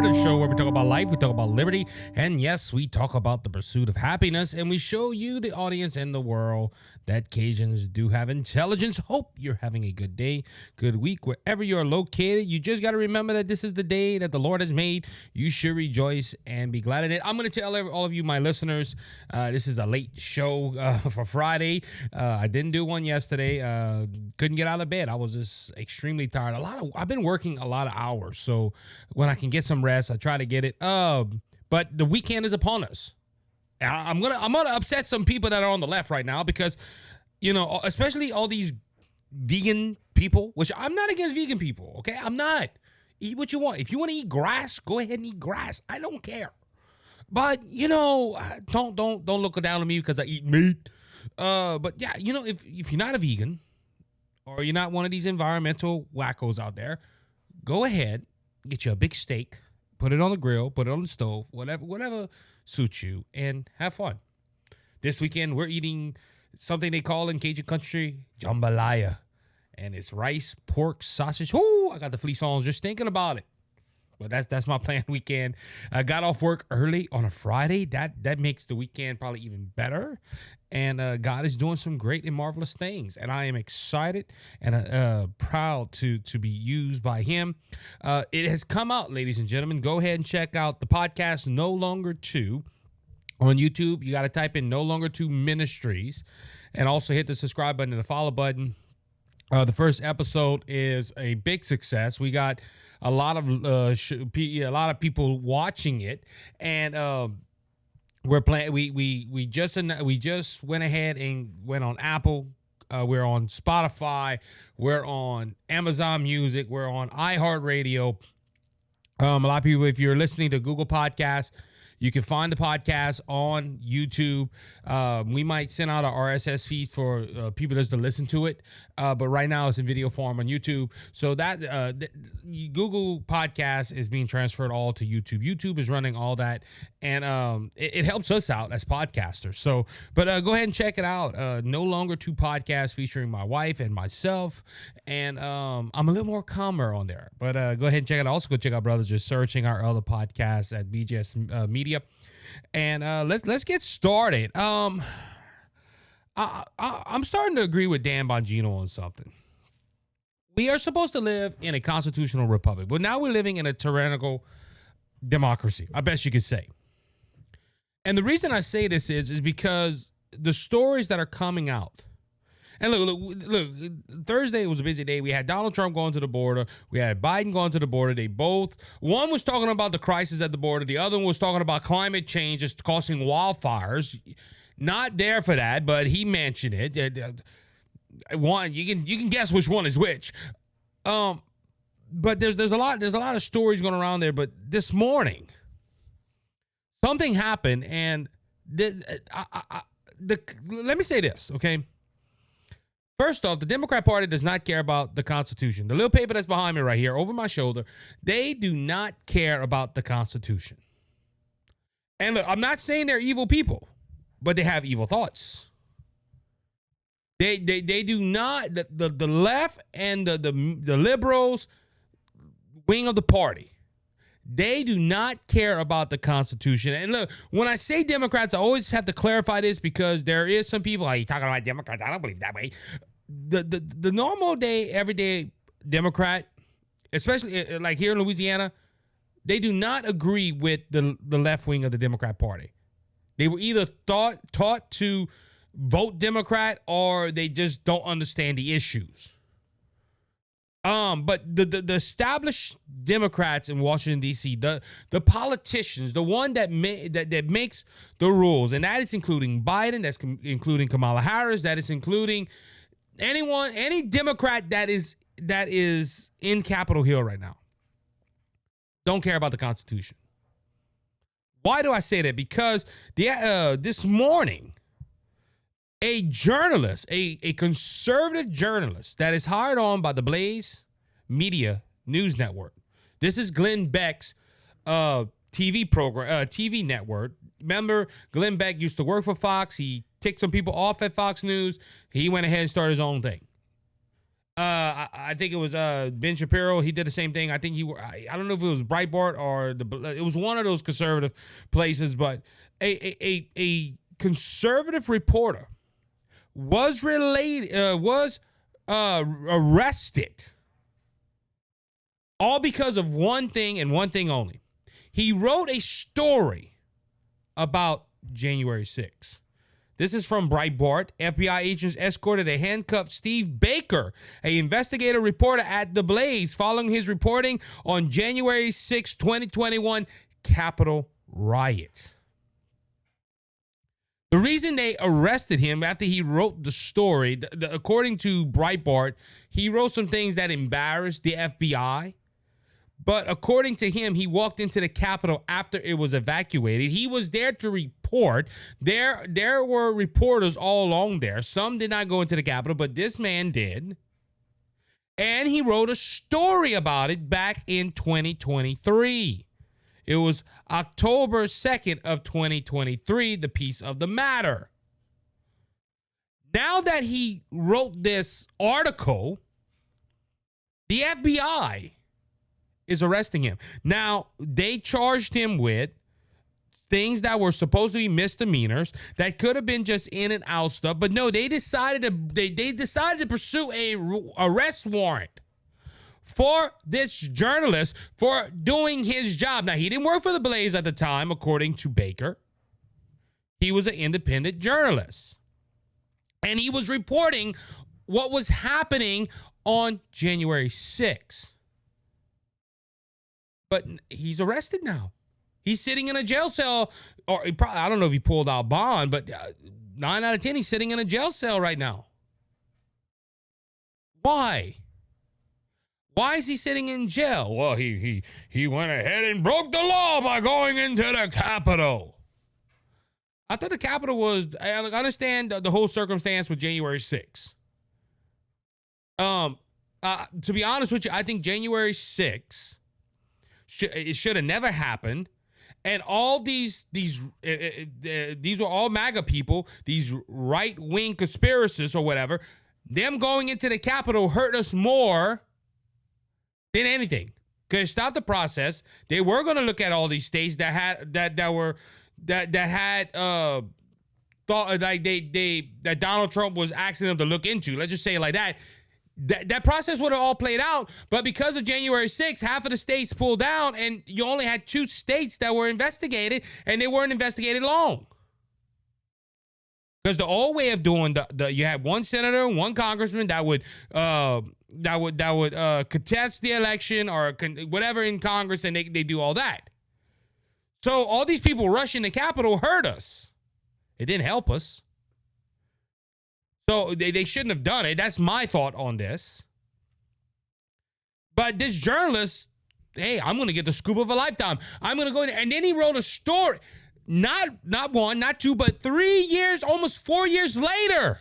conservative show where we talk about life, we talk about liberty, and yes, we talk about the pursuit of happiness, and we show you, the audience and the world, that Cajuns do have intelligence. Hope you're having a good day, good week, wherever you're located. You just got to remember that this is the day that the Lord has made. You should rejoice and be glad in it. I'm going to tell all of you, my listeners, this is a late show for Friday. I didn't do one yesterday. Couldn't get out of bed. I was just extremely tired. I've been working a lot of hours, so when I can get some rest, I try to get it. But the weekend is upon us. I'm gonna upset some people that are on the left right now because, you know, especially all these vegan people, which I'm not against vegan people, okay? I'm not. Eat what you want. If you want to eat grass, go ahead and eat grass. I don't care. But, you know, don't look down on me because I eat meat. But yeah, you know, if you're not a vegan or you're not one of these environmental wackos out there, go ahead, get you a big steak, put it on the grill, put it on the stove, whatever suits you, and have fun. This weekend, we're eating something they call in Cajun country jambalaya, and it's rice, pork, sausage. Ooh, I got the fleece-ons just thinking about it. But that's my planned weekend. I got off work early on a Friday. That makes the weekend probably even better. And God is doing some great and marvelous things. And I am excited and proud to be used by him. It has come out, ladies and gentlemen. Go ahead and check out the podcast No Longer 2 on YouTube. You got to type in No Longer 2 Ministries and also hit the subscribe button and the follow button. The first episode is a big success. We got a lot of people watching it, and we're playing. We just went ahead and went on Apple. We're on Spotify. We're on Amazon Music. We're on iHeartRadio. A lot of people, if you're listening to Google Podcasts, you can find the podcast on YouTube. We might send out an RSS feed for people just to listen to it. But right now it's in video form on YouTube. So that Google Podcast is being transferred all to YouTube. YouTube is running all that. And it helps us out as podcasters. So, but go ahead and check it out. No Longer 2 Podcasts featuring my wife and myself. And I'm a little more calmer on there. But go ahead and check it out. Also go check out Brothers Just Searching, our other podcasts at BGS Media. And let's get started. I'm starting to agree with Dan Bongino on something. We are supposed to live in a constitutional republic, but now we're living in a tyrannical democracy, I best you could say. And the reason I say this is because the stories that are coming out. And look, Thursday was a busy day. We had Donald Trump going to the border. We had Biden going to the border. One was talking about the crisis at the border. The other one was talking about climate change is causing wildfires. Not there for that, but he mentioned it. One, you can guess which one is which. But there's a lot of stories going around there. But this morning, something happened, and let me say this, okay? First off, the Democrat Party does not care about the Constitution. The little paper that's behind me right here, over my shoulder, they do not care about the Constitution. And look, I'm not saying they're evil people, but they have evil thoughts. They do not, the left and the liberals wing of the party, they do not care about the Constitution. And look, when I say Democrats, I always have to clarify this because there is some people, like, you talking about Democrats? I don't believe that way. The normal day, everyday Democrat, especially like here in Louisiana, they do not agree with the left wing of the Democrat Party. They were either taught to vote Democrat or they just don't understand the issues. But the established Democrats in Washington, D.C., the politicians, the one that makes the rules, and that is including Biden, that's including Kamala Harris, that is including any Democrat that is in Capitol Hill right now, don't care about the Constitution. Why do I say that? Because this morning, a journalist, a conservative journalist that is hired on by the Blaze Media News Network. This is Glenn Beck's TV network. Remember, Glenn Beck used to work for Fox. He ticked some people off at Fox News. He went ahead and started his own thing. I think it was Ben Shapiro. He did the same thing. I think I don't know if it was Breitbart or it was one of those conservative places, but a conservative reporter was arrested, all because of one thing and one thing only. He wrote a story about January 6th. This is from Breitbart. FBI agents escorted a handcuffed Steve Baker, an investigative reporter at The Blaze, following his reporting on January 6, 2021 Capitol riot. The reason they arrested him after he wrote the story, according to Breitbart, he wrote some things that embarrassed the FBI. But according to him, he walked into the Capitol after it was evacuated. He was there to report. There were reporters all along there. Some did not go into the Capitol, but this man did. And he wrote a story about it back in 2023. It was October 2nd of 2023, the piece of the matter. Now that he wrote this article, the FBI is arresting him. Now, they charged him with things that were supposed to be misdemeanors that could have been just in and out stuff, but no, they decided to pursue a arrest warrant for this journalist for doing his job. Now, he didn't work for The Blaze at the time, according to Baker. He was an independent journalist, and he was reporting what was happening on January 6th. But he's arrested now. He's sitting in a jail cell, or I don't know if he pulled out bond, but 9 out of 10, he's sitting in a jail cell right now. Why? Why is he sitting in jail? Well, he went ahead and broke the law by going into the Capitol. I thought the Capitol was, I understand the whole circumstance with January 6th. To be honest with you, I think January 6th, it should have never happened, and all these were all MAGA people, these right-wing conspiracists or whatever. Them going into the Capitol hurt us more than anything. Could stop the process. They were going to look at all these states that had that Donald Trump was asking them to look into. Let's just say it like that. That process would have all played out, but because of January 6th, half of the states pulled down, and you only had 2 states that were investigated, and they weren't investigated long. Because the old way of doing you had one senator, one congressman that would contest the election or whatever in Congress, and they do all that. So all these people rushing the Capitol hurt us. It didn't help us. So they shouldn't have done it. That's my thought on this. But this journalist, hey, I'm going to get the scoop of a lifetime. I'm going to go in there. And then he wrote a story, not 1, not 2, but 3 years, almost 4 years later,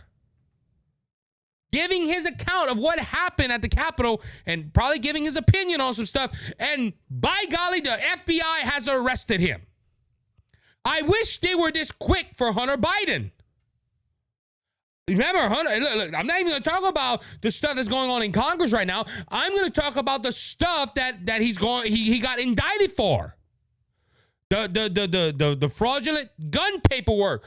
giving his account of what happened at the Capitol and probably giving his opinion on some stuff. And by golly, the FBI has arrested him. I wish they were this quick for Hunter Biden. Remember, Hunter, look, I'm not even going to talk about the stuff that's going on in Congress right now. I'm going to talk about the stuff that he got indicted for. The fraudulent gun paperwork,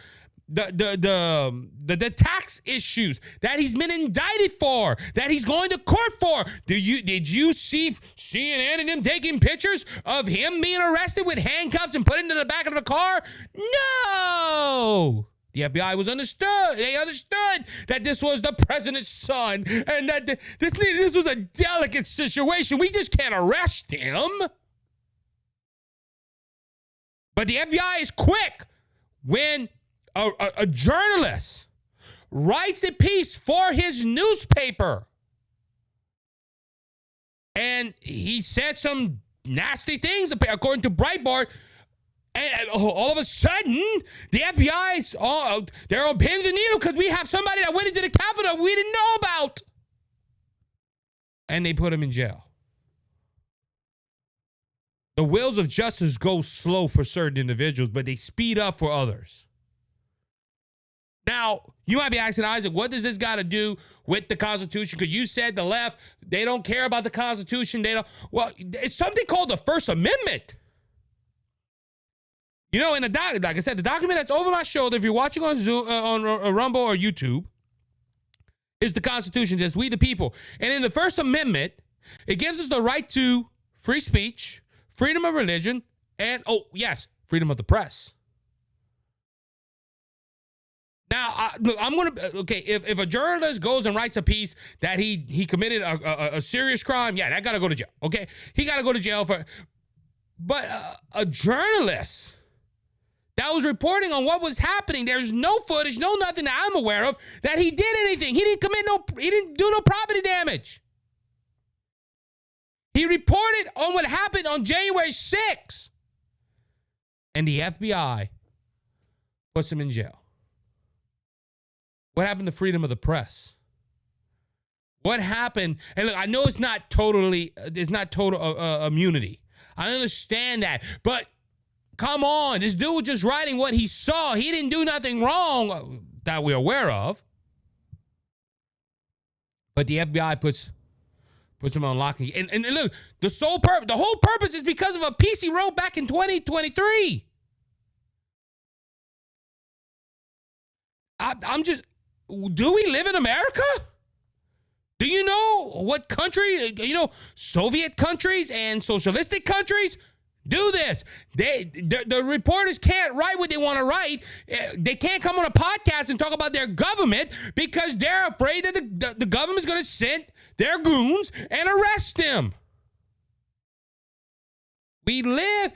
the tax issues that he's been indicted for, that he's going to court for. Did you see CNN and them taking pictures of him being arrested with handcuffs and put into the back of the car? No. The FBI was understood. They understood that this was the president's son and that this was a delicate situation. We just can't arrest him. But the FBI is quick when a journalist writes a piece for his newspaper and he said some nasty things, according to Breitbart. And all of a sudden, the FBI's they're on pins and needles because we have somebody that went into the Capitol we didn't know about. And they put him in jail. The wheels of justice go slow for certain individuals, but they speed up for others. Now, you might be asking, Isaac, what does this got to do with the Constitution? Because you said the left, they don't care about the Constitution. They don't. Well, it's something called the First Amendment. You know, in the like I said, the document that's over my shoulder, if you're watching on Zoom, on Rumble or YouTube, is the Constitution, just we the people. And in the First Amendment, it gives us the right to free speech, freedom of religion, and, oh, yes, freedom of the press. Now, look, I'm going to, okay, if a journalist goes and writes a piece that he committed a serious crime, yeah, that got to go to jail, okay? He got to go to jail for, but a journalist that was reporting on what was happening, there's no footage, no nothing that I'm aware of that he did anything. He didn't do no property damage. He reported on what happened on January 6th, and the FBI puts him in jail. What happened to freedom of the press? What happened? And look, I know it's not total immunity. I understand that. But come on, this dude was just writing what he saw. He didn't do nothing wrong that we're aware of. But the FBI puts him on lock. And look, the whole purpose is because of a piece he wrote back in 2023. I'm just... Do we live in America? Do you know what country, Soviet countries and socialistic countries do this? The reporters can't write what they want to write. They can't come on a podcast and talk about their government because they're afraid that the government's going to send their goons and arrest them. This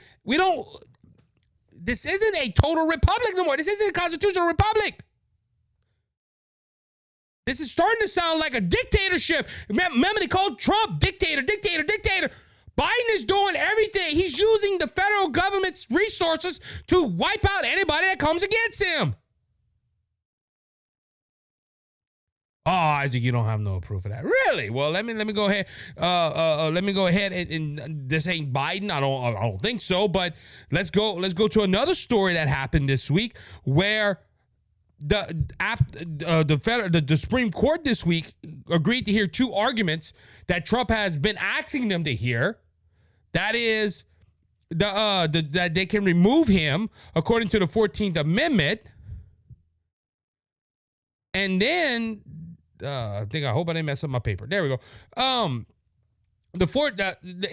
isn't a total republic no more. This isn't a constitutional republic. This is starting to sound like a dictatorship. Remember, they called Trump dictator. Biden is doing everything. He's using the federal government's resources to wipe out anybody that comes against him. Oh, Isaac, you don't have no proof of that. Really? Well, let me go ahead. Let me go ahead and this ain't Biden. I don't think so. But let's go to another story that happened this week where the Supreme Court this week agreed to hear two arguments that Trump has been asking them to hear. That is, that they can remove him according to the 14th Amendment. And then, I hope I didn't mess up my paper. There we go. If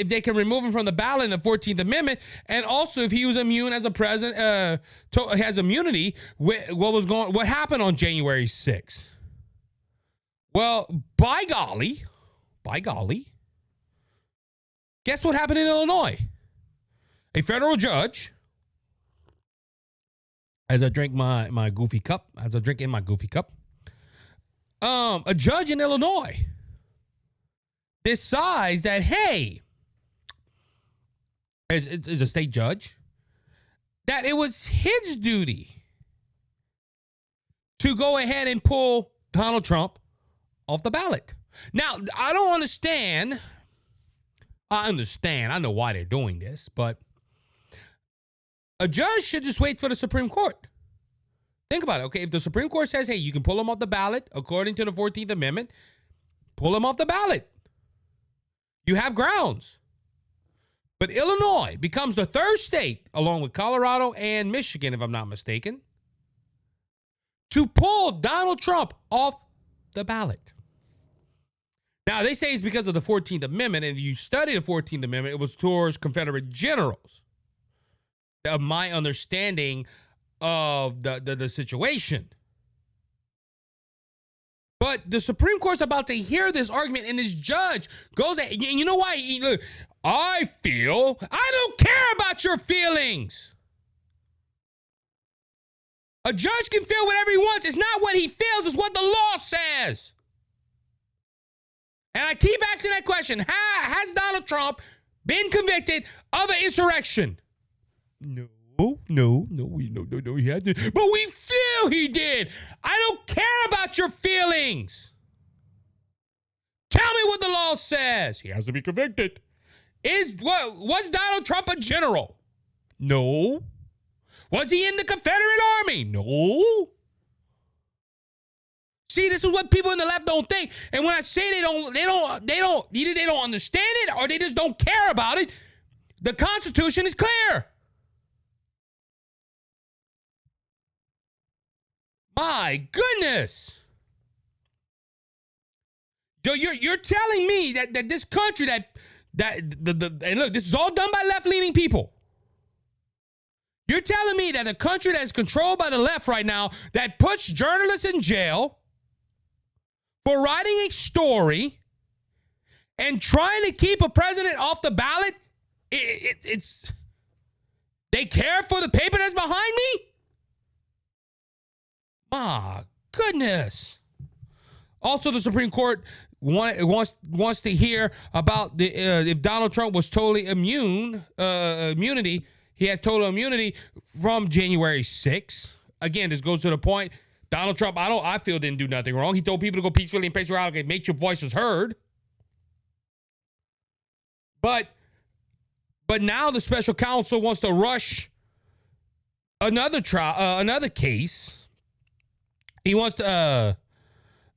they can remove him from the ballot in the 14th Amendment, and also if he was immune as a president, has immunity, what happened on January 6th? Well, by golly, guess what happened in Illinois? A federal judge, as I drink my goofy cup, a judge in Illinois decides that, hey, as a state judge, that it was his duty to go ahead and pull Donald Trump off the ballot. Now, I don't understand. I understand. I know why they're doing this, but a judge should just wait for the Supreme Court. Think about it. Okay, if the Supreme Court says, hey, you can pull him off the ballot according to the 14th Amendment, pull him off the ballot. You have grounds. But Illinois becomes the third state, along with Colorado and Michigan, if I'm not mistaken, to pull Donald Trump off the ballot. Now, they say it's because of the 14th Amendment, and if you study the 14th Amendment, it was towards Confederate generals. Of my understanding of the situation. But the Supreme Court's about to hear this argument, and this judge goes, and you know why? Look, I don't care about your feelings. A judge can feel whatever he wants. It's not what he feels, it's what the law says. And I keep asking that question. Has Donald Trump been convicted of an insurrection? No, he hasn't. But we feel he did. I don't care about your feelings. Tell me what the law says. He has to be convicted. Was Donald Trump a general? No. Was he in the Confederate Army? No. See, this is what people in the left don't think. And when I say either they don't understand it or they just don't care about it. The Constitution is clear. My goodness. You're telling me that this country and look, this is all done by left-leaning people. You're telling me that the country that's controlled by the left right now that puts journalists in jail for writing a story and trying to keep a president off the ballot, it's they care for the paper that's behind me? My goodness. Also, the Supreme Court wants to hear about if Donald Trump was totally immunity. He has total immunity from January 6th. Again, this goes to the point. Donald Trump, I feel didn't do nothing wrong. He told people to go peacefully and patriotically, make your voices heard. But now the special counsel wants to rush another trial, another case. He wants to.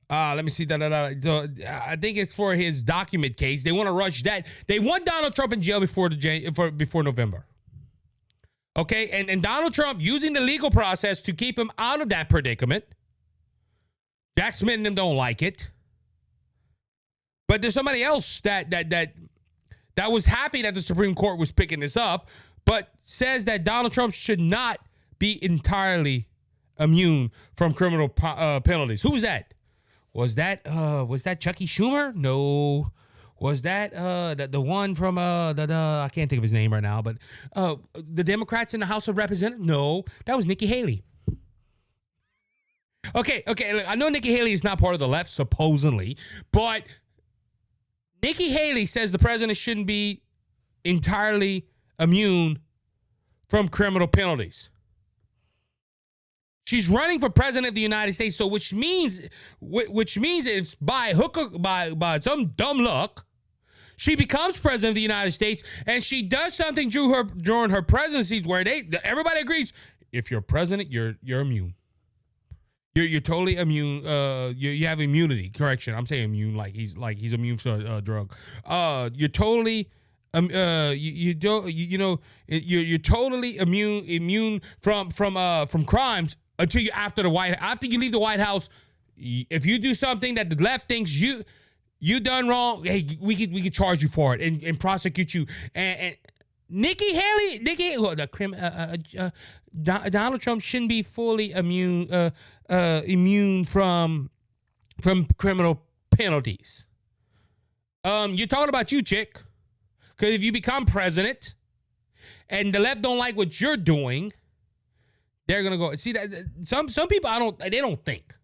Let me see. I think it's for his document case. They want to rush that. They want Donald Trump in jail before November. Okay, and Donald Trump using the legal process to keep him out of that predicament. Jack Smith and them don't like it. But there's somebody else that was happy that the Supreme Court was picking this up, but says that Donald Trump should not be entirely immune from criminal penalties. Who's that? Was that Chucky Schumer? No. Was that the one from I can't think of his name right now, but the Democrats in the House of Representatives? No, that was Nikki Haley. Okay, look, I know Nikki Haley is not part of the left, supposedly, but Nikki Haley says the president shouldn't be entirely immune from criminal penalties. She's running for president of the United States, so which means if by hook or by some dumb luck, she becomes president of the United States and she does something during her presidency where everybody agrees, if you're president, you're immune. You're totally immune. You have immunity. Correction, I'm saying immune like he's immune to a drug. You're totally you're totally immune from crimes until after you leave the White House. If you do something that the left thinks you done wrong, hey, we could charge you for it and prosecute you. And Nikki Haley, Donald Trump shouldn't be fully immune from criminal penalties. You're talking about you, chick, because if you become president and the left don't like what you're doing, they're gonna go see that some people they don't think.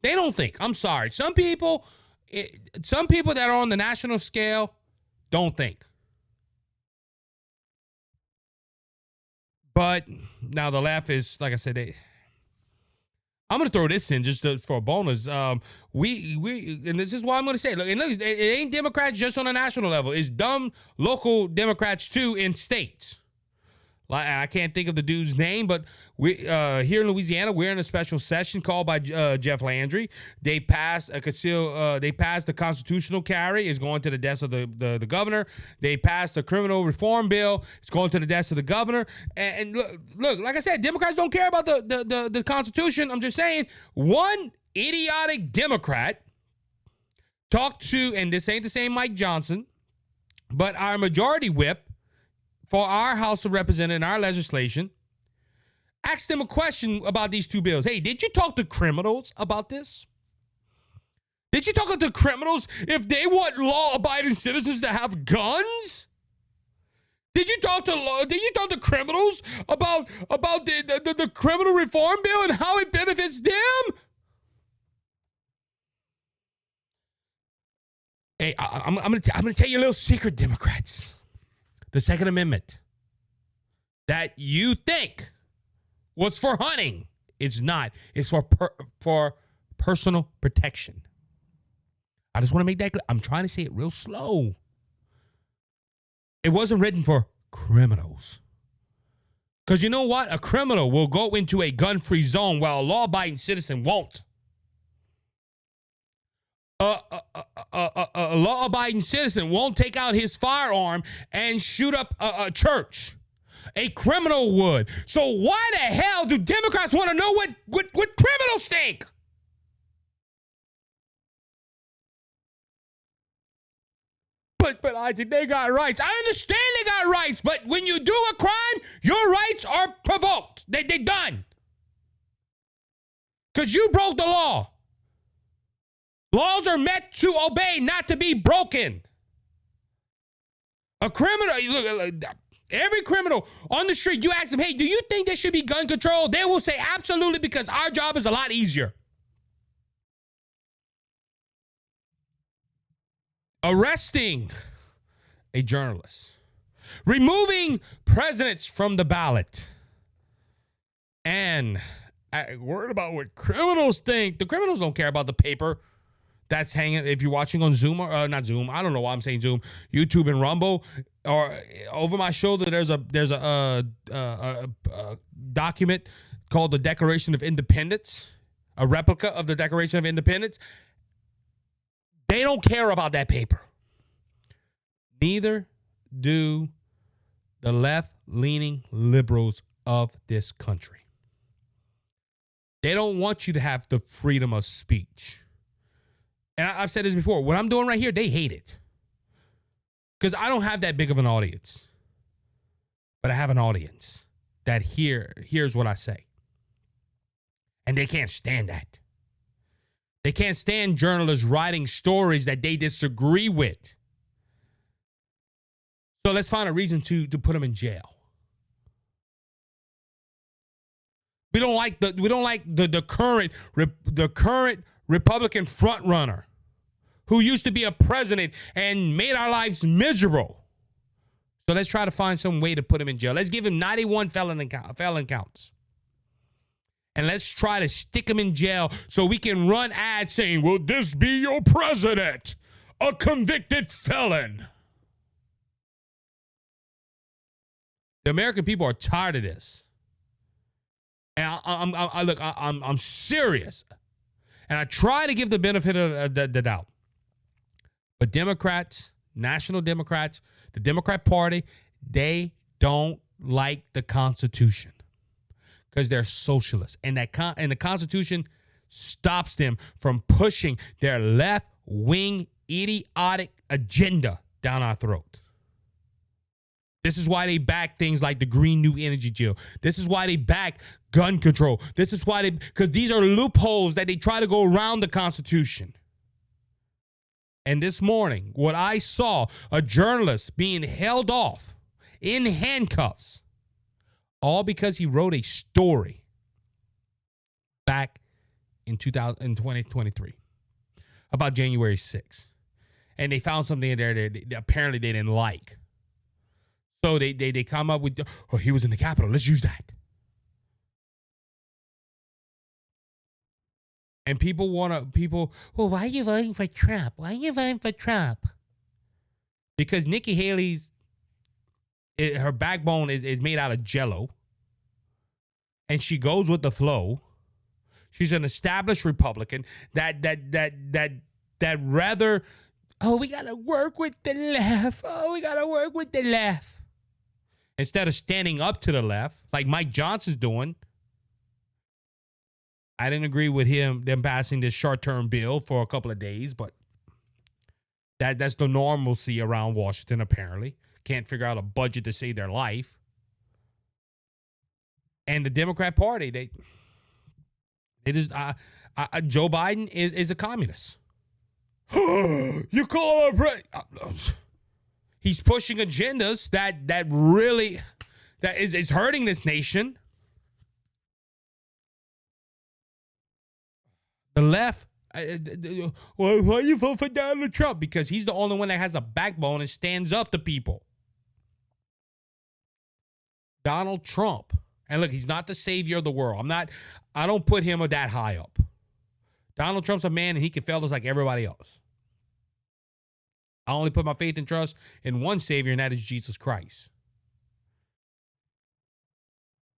They don't think. I'm sorry. Some people that are on the national scale don't think. But now the left is, like I said, I'm going to throw this in just for a bonus. We and this is what I'm going to say. Look, it ain't Democrats just on a national level. It's dumb local Democrats too in states. Like, I can't think of the dude's name, but we here in Louisiana, we're in a special session called by Jeff Landry. They passed the constitutional carry. It's going to the desk of the governor. They passed a criminal reform bill. It's going to the desk of the governor. And look, like I said, Democrats don't care about the Constitution. I'm just saying, one idiotic Democrat talked to, and this ain't the same Mike Johnson, but our majority whip for our House of Representatives and our legislation, ask them a question about these two bills. Hey, did you talk to criminals about this? Did you talk to criminals if they want law-abiding citizens to have guns? Did you talk to criminals about the criminal reform bill and how it benefits them? Hey, I'm gonna tell you a little secret, Democrats. The Second Amendment that you think was for hunting, it's not. It's for personal protection. I just want to make that clear. I'm trying to say it real slow. It wasn't written for criminals. Because you know what? A criminal will go into a gun-free zone while a law-abiding citizen won't. a law-abiding citizen won't take out his firearm and shoot up a church. A criminal would. So why the hell do Democrats want to know what criminals think? But Isaac, they got rights. I understand they got rights, but when you do a crime, your rights are provoked. They're done. Because you broke the law. Laws are meant to obey, not to be broken. A criminal, look, every criminal on the street, you ask them, hey, do you think there should be gun control? They will say absolutely, because our job is a lot easier. Arresting a journalist, removing presidents from the ballot, and worried about what criminals think. The criminals don't care about the paper that's hanging. If you're watching on Zoom or not Zoom, I don't know why I'm saying Zoom, YouTube and Rumble, or over my shoulder, there's a document called the Declaration of Independence, a replica of the Declaration of Independence. They don't care about that paper. Neither do the left-leaning liberals of this country. They don't want you to have the freedom of speech. And I've said this before. What I'm doing right here, they hate it. Because I don't have that big of an audience. But I have an audience that hears what I say. And they can't stand that. They can't stand journalists writing stories that they disagree with. So let's find a reason to put them in jail. We don't like the current Republican frontrunner who used to be a president and made our lives miserable. So let's try to find some way to put him in jail. Let's give him 91 felon counts. And let's try to stick him in jail so we can run ads saying, will this be your president? A convicted felon. The American people are tired of this. And I'm serious. And I try to give the benefit of the doubt. But Democrats, National Democrats, the Democrat Party, they don't like the Constitution. Because they're socialists. And the Constitution stops them from pushing their left-wing, idiotic agenda down our throat. This is why they back things like the Green New Energy Deal. This is why they back gun control. This is why because these are loopholes that they try to go around the Constitution. And this morning, what I saw, a journalist being held off in handcuffs, all because he wrote a story back in 2023 about January 6th. And they found something in there that apparently they didn't like. So they come up with, oh, he was in the Capitol. Let's use that. And well, why are you voting for Trump? Why are you voting for Trump? Because Nikki Haley's, her backbone is made out of Jell-O. And she goes with the flow. She's an established Republican that rather, oh, we got to work with the left. Oh, we got to work with the left. Instead of standing up to the left, like Mike Johnson's doing. I didn't agree with them passing this short-term bill for a couple of days, but that's the normalcy around Washington, apparently. Can't figure out a budget to save their life. And the Democrat Party, Joe Biden is a communist. You call him he's pushing agendas that really is hurting this nation. The left, well, why you vote for Donald Trump? Because he's the only one that has a backbone and stands up to people. Donald Trump. And look, he's not the savior of the world. I don't put him that high up. Donald Trump's a man and he can fail us like everybody else. I only put my faith and trust in one savior, and that is Jesus Christ.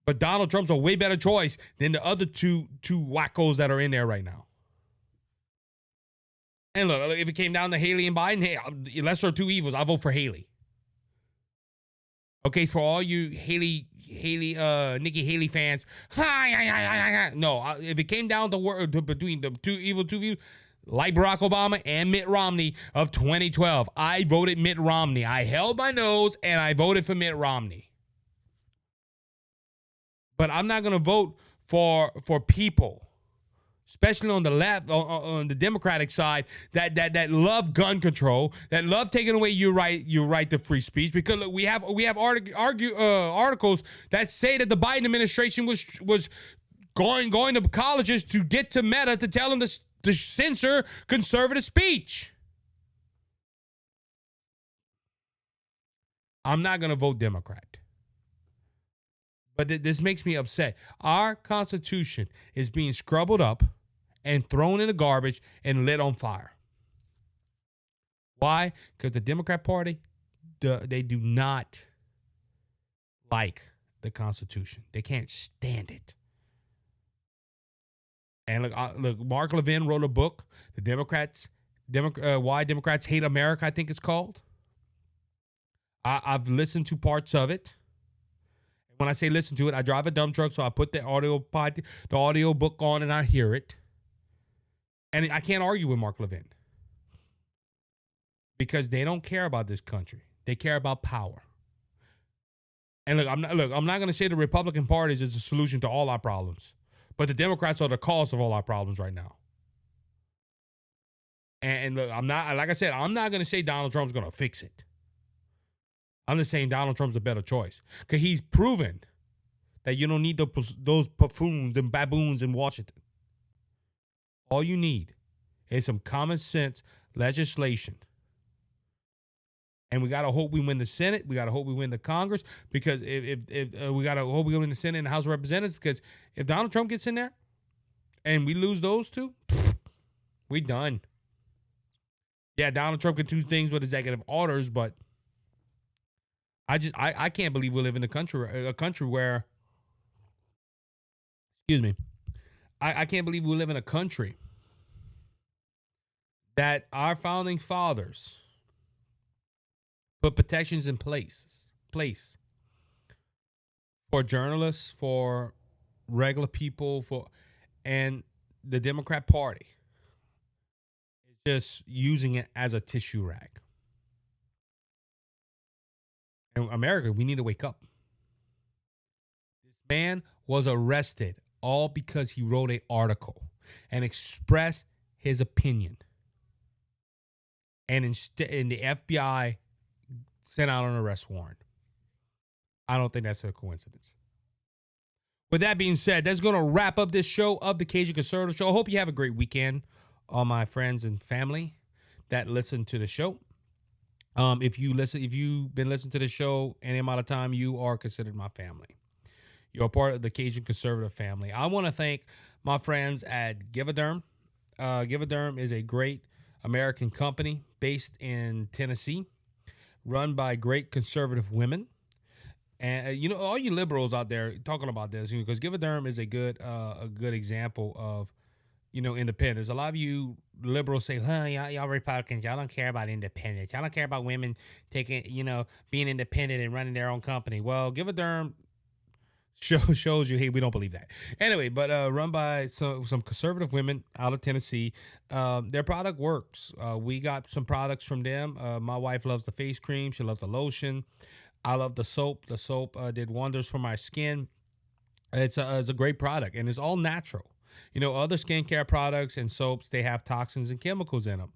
But Donald Trump's a way better choice than the other two wackos that are in there right now. And look, if it came down to Haley and Biden, hey, lesser of two evils, I'll vote for Haley. Okay, for all you Nikki Haley fans, no, if it came down to between the two evil, like Barack Obama and Mitt Romney of 2012, I voted Mitt Romney. I held my nose and I voted for Mitt Romney. But I'm not gonna vote for people, especially on the left, on the Democratic side, that love gun control, that love taking away your right to free speech. Because look, we have articles that say that the Biden administration was going to colleges to get to Meta to tell them to censor conservative speech. I'm not gonna vote Democrat. But this makes me upset. Our Constitution is being scrubbled up and thrown in the garbage and lit on fire. Why? Because the Democrat Party, they do not like the Constitution. They can't stand it. And look, Mark Levin wrote a book, Why Democrats Hate America, I think it's called. I've listened to parts of it. When I say listen to it, I drive a dump truck, so I put the audio book on and I hear it. And I can't argue with Mark Levin because they don't care about this country. They care about power. And I'm not going to say the Republican Party is the solution to all our problems, but the Democrats are the cause of all our problems right now. And look, I'm not going to say Donald Trump's going to fix it. I'm just saying Donald Trump's a better choice because he's proven that you don't need those buffoons and baboons in Washington. All you need is some common sense legislation. And we got to hope we win the Senate. We got to hope we win the Congress because if we got to hope we win the Senate and the House of Representatives because if Donald Trump gets in there and we lose those two, we done. Yeah, Donald Trump can do things with executive orders, but I can't believe we live in a country where, excuse me, I can't believe we live in a country that our founding fathers put protections in place for journalists, for regular people, and the Democrat Party is just using it as a tissue rag. In America, we need to wake up. This man was arrested all because he wrote an article and expressed his opinion. And the FBI sent out an arrest warrant. I don't think that's a coincidence. With that being said, that's going to wrap up this show of the Cajun Conservative Show. I hope you have a great weekend, all my friends and family that listen to the show. If you've been listening to the show any amount of time, you are considered my family. You're part of the Cajun Conservative family. I want to thank my friends at Give-A-Derm. Give-A-Derm is a great American company based in Tennessee, run by great conservative women. And all you liberals out there talking about this, because Give-A-Derm is a good example of independence. A lot of you liberals say, y'all Republicans, y'all don't care about independence. Y'all don't care about women being independent and running their own company. Well, Give-A-Derm shows you, hey, we don't believe that. Anyway, but run by some conservative women out of Tennessee. Their product works. We got some products from them. My wife loves the face cream. She loves the lotion. I love the soap. The soap did wonders for my skin. It's a great product, and it's all natural. Other skincare products and soaps, they have toxins and chemicals in them.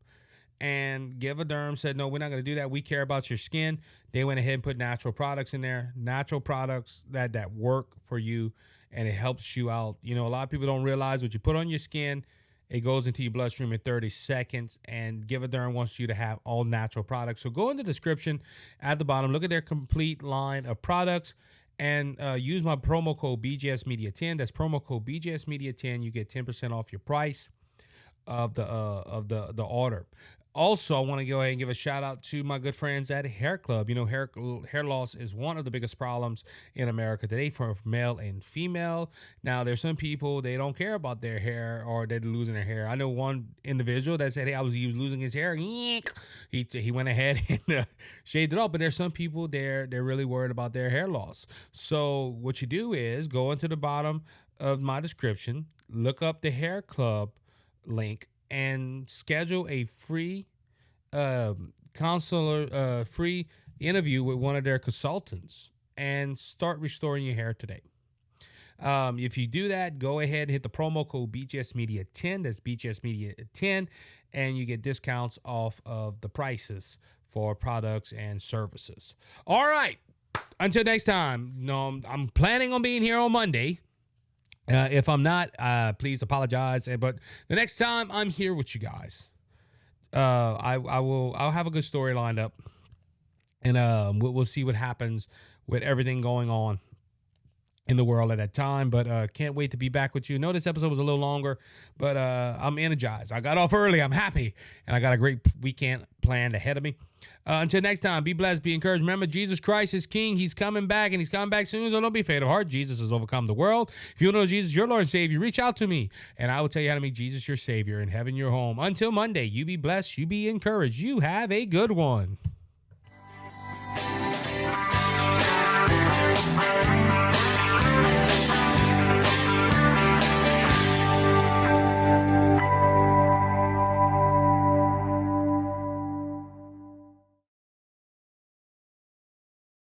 And Give-A-Derm said, no, we're not going to do that. We care about your skin. They went ahead and put natural products in there, natural products that work for you, and it helps you out. A lot of people don't realize what you put on your skin, it goes into your bloodstream in 30 seconds, and Give-A-Derm wants you to have all natural products. So go in the description at the bottom, look at their complete line of products, and use my promo code BGSmedia10. That's promo code BGSmedia10. You get 10% off your price of the order. Also, I want to go ahead and give a shout out to my good friends at HairClub. You know, hair loss is one of the biggest problems in America today for male and female. Now, there's some people, they don't care about their hair or they're losing their hair. I know one individual that said, hey, he was losing his hair. He went ahead and shaved it off. But there's some people, they're really worried about their hair loss. So what you do is go into the bottom of my description, look up the HairClub link, and schedule a free free interview with one of their consultants and start restoring your hair today. If you do that, go ahead and hit the promo code BGSmedia10. That's BGSmedia10, and you get discounts off of the prices for products and services. All right. Until next time. No, I'm planning on being here on Monday. If I'm not, please apologize. But the next time I'm here with you guys, I'll have a good story lined up, and we'll see what happens with everything going on in the world at that time. But can't wait to be back with you. No, this episode was a little longer, but I'm energized. I got off early. I'm happy, and I got a great weekend planned ahead of me. Until next time, be blessed, be encouraged. Remember, Jesus Christ is King. He's coming back, and he's coming back soon. So don't be faint of heart. Jesus has overcome the world. If you know Jesus, your Lord and Savior, reach out to me, and I will tell you how to make Jesus your Savior and heaven your home. Until Monday, you be blessed, you be encouraged. You have a good one.